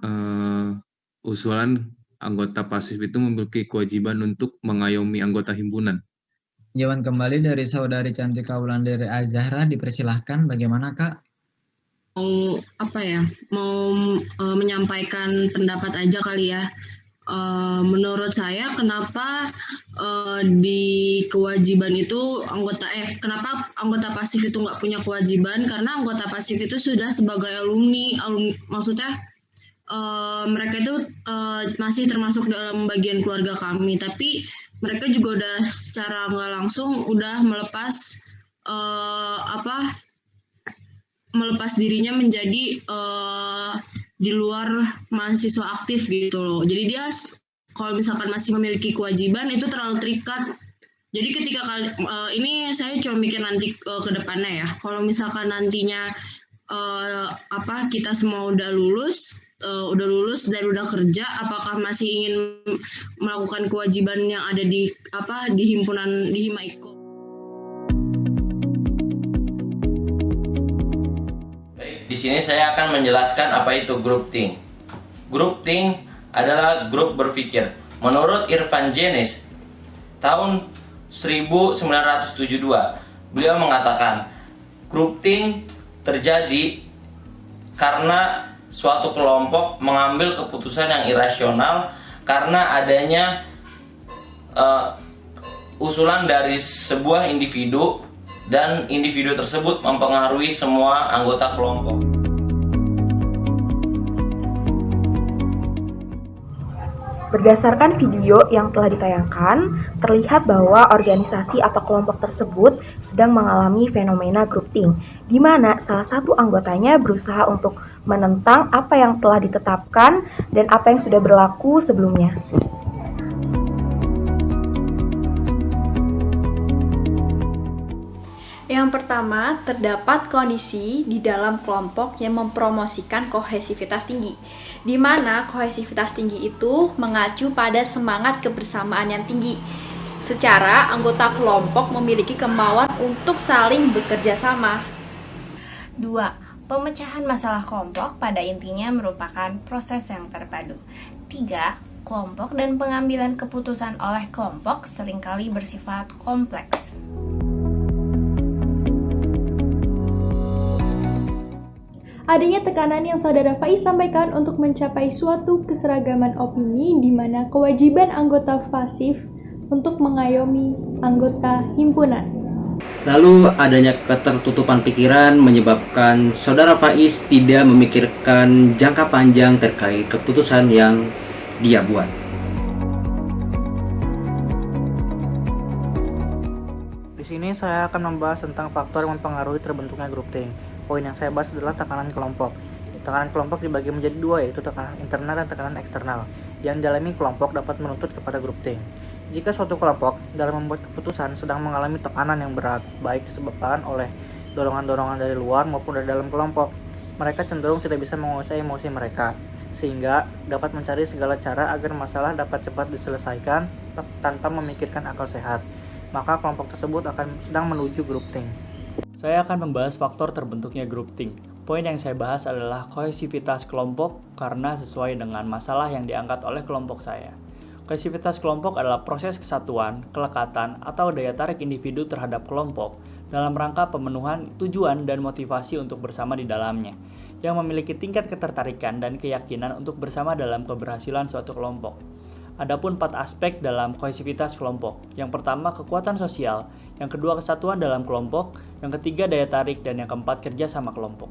eee, usulan anggota pasif itu memiliki kewajiban untuk mengayomi anggota himpunan. Jawaban kembali dari Saudari Cantika Wulandari Azahra, dipersilahkan bagaimana Kak? Mau apa ya? Mau menyampaikan pendapat aja kali ya. Menurut saya kenapa di kewajiban itu kenapa anggota pasif itu nggak punya kewajiban, karena anggota pasif itu sudah sebagai alumni maksudnya mereka itu masih termasuk dalam bagian keluarga kami, tapi mereka juga udah secara nggak langsung udah melepas dirinya menjadi di luar mahasiswa aktif gitu loh. Jadi dia kalau misalkan masih memiliki kewajiban itu terlalu terikat. Jadi ketika ini saya cuma mikir nanti ke depannya ya. Kalau misalkan nantinya kita semua udah lulus dan udah kerja, apakah masih ingin melakukan kewajiban yang ada di himpunan di Himaiko? Di sini saya akan menjelaskan apa itu group think. Group think adalah grup berpikir. Menurut Irfan Jenis, tahun 1972, beliau mengatakan, group think terjadi karena suatu kelompok mengambil keputusan yang irasional karena adanya usulan dari sebuah individu, dan individu tersebut mempengaruhi semua anggota kelompok. Berdasarkan video yang telah ditayangkan, terlihat bahwa organisasi atau kelompok tersebut sedang mengalami fenomena groupthink, di mana salah satu anggotanya berusaha untuk menentang apa yang telah ditetapkan dan apa yang sudah berlaku sebelumnya. Yang pertama, terdapat kondisi di dalam kelompok yang mempromosikan kohesivitas tinggi, di mana kohesivitas tinggi itu mengacu pada semangat kebersamaan yang tinggi. Secara anggota kelompok memiliki kemauan untuk saling bekerja sama. 2. Pemecahan masalah kelompok pada intinya merupakan proses yang terpadu. 3. Kelompok dan pengambilan keputusan oleh kelompok seringkali bersifat kompleks. Adanya tekanan yang Saudara Faiz sampaikan untuk mencapai suatu keseragaman opini di mana kewajiban anggota pasif untuk mengayomi anggota himpunan. Lalu adanya ketertutupan pikiran menyebabkan Saudara Faiz tidak memikirkan jangka panjang terkait keputusan yang dia buat. Di sini saya akan membahas tentang faktor yang mempengaruhi terbentuknya grup think. Poin yang saya bahas adalah tekanan kelompok. Tekanan kelompok dibagi menjadi dua, yaitu tekanan internal dan tekanan eksternal. Yang dialami kelompok dapat menuntut kepada grup think. Jika suatu kelompok dalam membuat keputusan sedang mengalami tekanan yang berat, baik disebabkan oleh dorongan-dorongan dari luar maupun dari dalam kelompok, mereka cenderung tidak bisa menguasai emosi mereka, sehingga dapat mencari segala cara agar masalah dapat cepat diselesaikan tanpa memikirkan akal sehat. Maka kelompok tersebut akan sedang menuju grup think. Saya akan membahas faktor terbentuknya grup think. Poin yang saya bahas adalah kohesivitas kelompok karena sesuai dengan masalah yang diangkat oleh kelompok saya. Kohesivitas kelompok adalah proses kesatuan, kelekatan, atau daya tarik individu terhadap kelompok dalam rangka pemenuhan tujuan dan motivasi untuk bersama di dalamnya, yang memiliki tingkat ketertarikan dan keyakinan untuk bersama dalam keberhasilan suatu kelompok. Adapun 4 aspek dalam kohesivitas kelompok. Yang pertama, kekuatan sosial. Yang kedua, kesatuan dalam kelompok. Yang ketiga, daya tarik. Dan yang keempat, kerja sama kelompok.